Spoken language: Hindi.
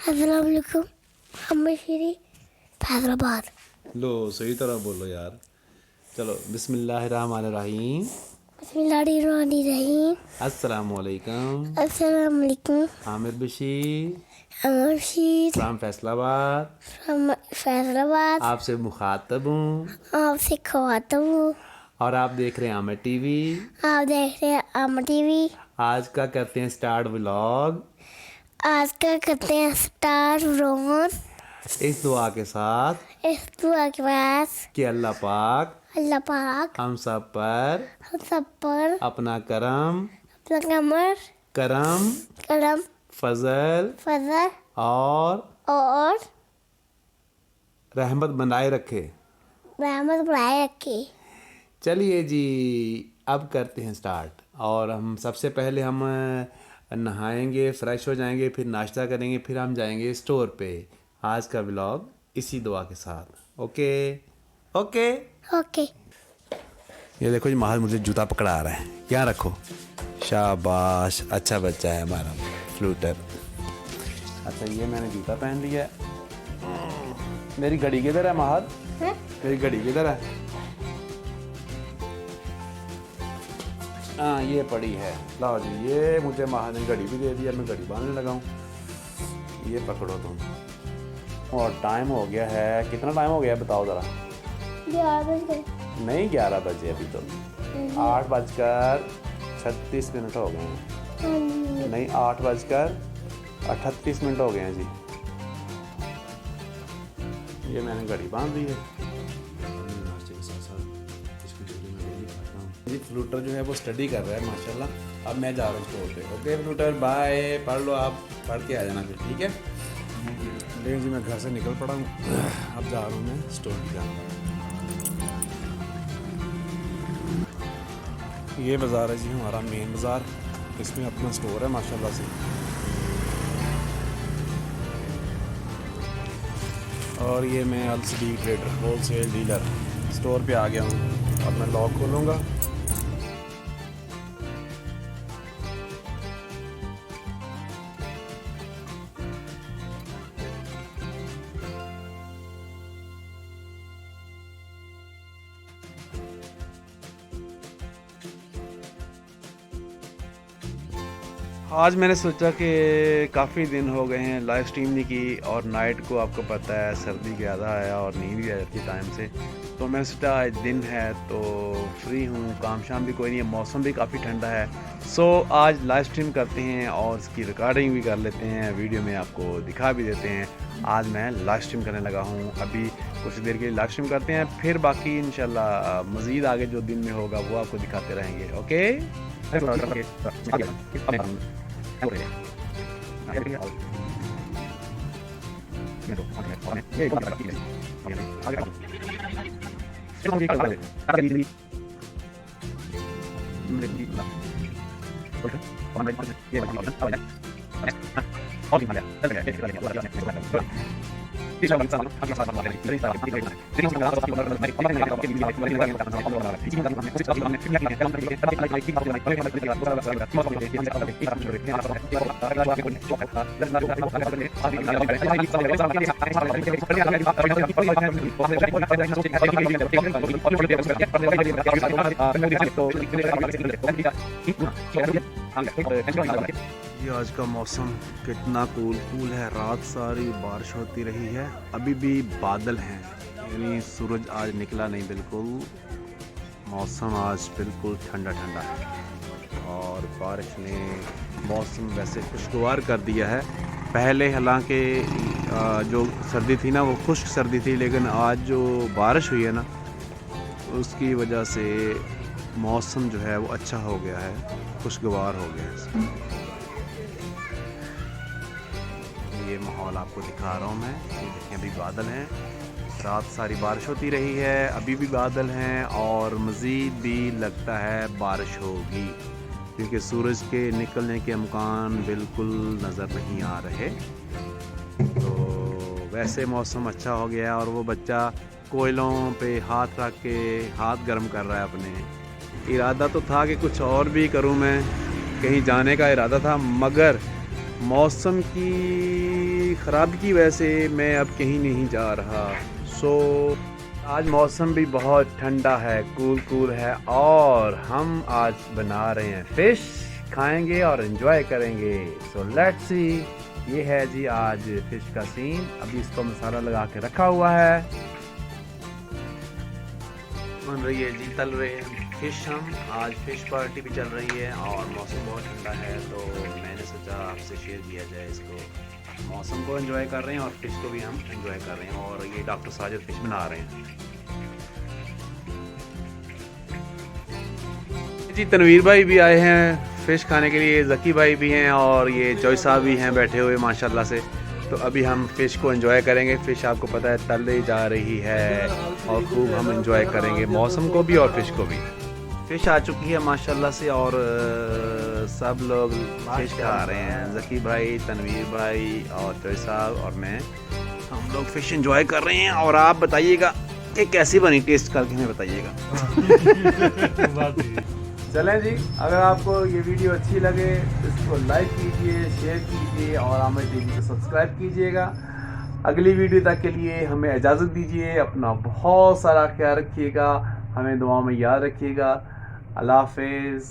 अस्सलाम वालेकुम। हम बशीरी फैसलाबाद। लो सही तरह बोलो यार। चलो बिस्मिल्लाहिर्रहमानिर्रहीम। बिस्मिल्लाहिर्रहमानिर्रहीम। अस्सलामुअलैकुम। अस्सलाम वालेकुम। आमिर बशीर हम बशीर फ्राम फैसलाबाद हम फैसलाबाद आपसे मुखातब हूँ आपसे खवाता हूँ। और आप देख रहे हैं आमिर टीवी। आप देख रहे हैं आमिर टीवी। आज का करते हैं स्टार्ट व्लॉग आज का करते हैं स्टार रोमन इस दुआ के साथ इस दुआ के पास कि अल्लाह पाक अल्लाह पाक हम सब पर हम सब पर अपना करम अपना करम करम फजल फजल और रहमत बनाए रखे। रहमत बनाए रखे। चलिए जी अब करते हैं स्टार्ट। और हम सबसे पहले हम नहाएंगे, फ्रेश हो जाएंगे, फिर नाश्ता करेंगे, फिर हम जाएंगे स्टोर पे। आज का व्लॉग इसी दुआ के साथ। Okay okay okay. ये देखो जी, महल मुझे जूता पकड़ा रहा है। यहाँ रखो। शाबाश, अच्छा बच्चा है हमारा फ्लूटर। अच्छा ये मैंने जूता पहन लिया है। मेरी घड़ी किधर है महल? मेरी घड़ी किधर है? हाँ ये पड़ी है। लाओ जी, ये मुझे महल ने घड़ी भी दे दिया। मैं घड़ी बांधने लगा हूँ। ये पकड़ो तुम। और टाइम हो गया है, कितना टाइम हो गया है बताओ ज़रा। 11 बज गए। नहीं 11 बजे अभी तो 8:36 हो गए हैं। नहीं 8:38 हो गए हैं जी। ये मैंने घड़ी बांध दी है। जी फ्लूटर जो है वो स्टडी कर रहा है माशाल्लाह। अब मैं जा रहा हूँ स्टोर पे। ओके फ्लूटर बाय, पढ़ लो आप, पढ़ के आ जाना फिर, ठीक है। लेकिन जी मैं घर से निकल पड़ा हूँ। अब जा रहा हूँ मैं स्टोर पे जाऊँगा। ये बाज़ार है जी हमारा मेन बाज़ार। इसमें अपना स्टोर है माशाल्लाह से। और ये मैं LCD trader wholesale dealer store पे आ गया हूँ। अब मैं लॉक खोलूँगा। आज मैंने सोचा कि काफ़ी दिन हो गए हैं लाइव स्ट्रीम नहीं की। और नाइट को आपको पता है सर्दी ज़्यादा है और नींद भी आ जाती है टाइम से। तो मैंने सोचा आज दिन है तो फ्री हूँ, काम शाम भी कोई नहीं है, मौसम भी काफ़ी ठंडा है। सो आज लाइव स्ट्रीम करते हैं और इसकी रिकॉर्डिंग भी कर लेते हैं, वीडियो में आपको दिखा भी देते हैं। आज मैं लाइव स्ट्रीम करने लगा हूँ। अभी कुछ देर के लिए लाइव स्ट्रीम करते हैं, फिर बाकी इंशाल्लाह मज़ीद आगे जो दिन में होगा वो आपको दिखाते रहेंगे। ओके ये आज का मौसम कितना कूल है। रात सारी बारिश होती रही है, अभी भी बादल हैं, यानी सूरज आज निकला नहीं बिल्कुल। मौसम आज बिल्कुल ठंडा ठंडा है और बारिश ने मौसम वैसे खुशगवार कर दिया है। पहले हालांकि जो सर्दी थी ना वो खुश्क सर्दी थी, लेकिन आज जो बारिश हुई है ना उसकी वजह से मौसम जो है वो अच्छा हो गया है, खुशगवार हो गया है। ये माहौल आपको दिखा रहा हूँ मैं। ये देखें अभी बादल हैं, रात सारी बारिश होती रही है, अभी भी बादल हैं और मज़ीद भी लगता है बारिश होगी, क्योंकि सूरज के निकलने के अमकान बिल्कुल नज़र नहीं आ रहे। तो वैसे मौसम अच्छा हो गया और वो बच्चा कोयलों पे हाथ रख के हाथ गर्म कर रहा है अपने। इरादा तो था कि कुछ और भी करूं, मैं कहीं जाने का इरादा था, मगर मौसम की ख़राबी की वजह से मैं अब कहीं नहीं जा रहा। आज मौसम भी बहुत ठंडा है, कूल है और हम आज बना रहे हैं फ़िश, खाएंगे और एंजॉय करेंगे। So let's see. ये है जी आज फ़िश का सीन। अभी इसको मसाला लगा के रखा हुआ है, बन रही है जी, तल रहे हैं फ़िश। हम आज फ़िश पार्टी भी चल रही है और मौसम बहुत ठंडा है, तो मैंने सोचा आपसे शेयर किया जाए इसको। मौसम को एंजॉय कर रहे हैं और फ़िश को भी हम एंजॉय कर रहे हैं। और ये डॉक्टर साजिद फ़िश बना रहे हैं जी। तनवीर भाई भी आए हैं फ़िश खाने के लिए, ज़की भाई भी हैं और ये जॉय साहब भी हैं बैठे हुए माशाल्लाह से। तो अभी हम फ़िश को एंजॉय करेंगे। फ़िश आपको पता है तले जा रही है और खूब हम एंजॉय करेंगे मौसम को भी और फ़िश को भी। फ़िश आ चुकी है माशाल्लाह से और सब लोग फ़िश खा रहे हैं। ज़की भाई, तनवीर भाई और जॉय साहब और मैं, हम लोग फ़िश एंजॉय कर रहे हैं। और आप बताइएगा कि कैसी बनी, टेस्ट करके हमें बताइएगा। चलें जी, अगर आपको ये वीडियो अच्छी लगे तो इसको लाइक कीजिए, शेयर कीजिए और आमिर टीवी को सब्सक्राइब कीजिएगा। अगली वीडियो तक के लिए हमें इजाज़त दीजिए। अपना बहुत सारा ख्याल रखिएगा, हमें दुआ में याद रखिएगा। अल्लाह हाफ़िज़।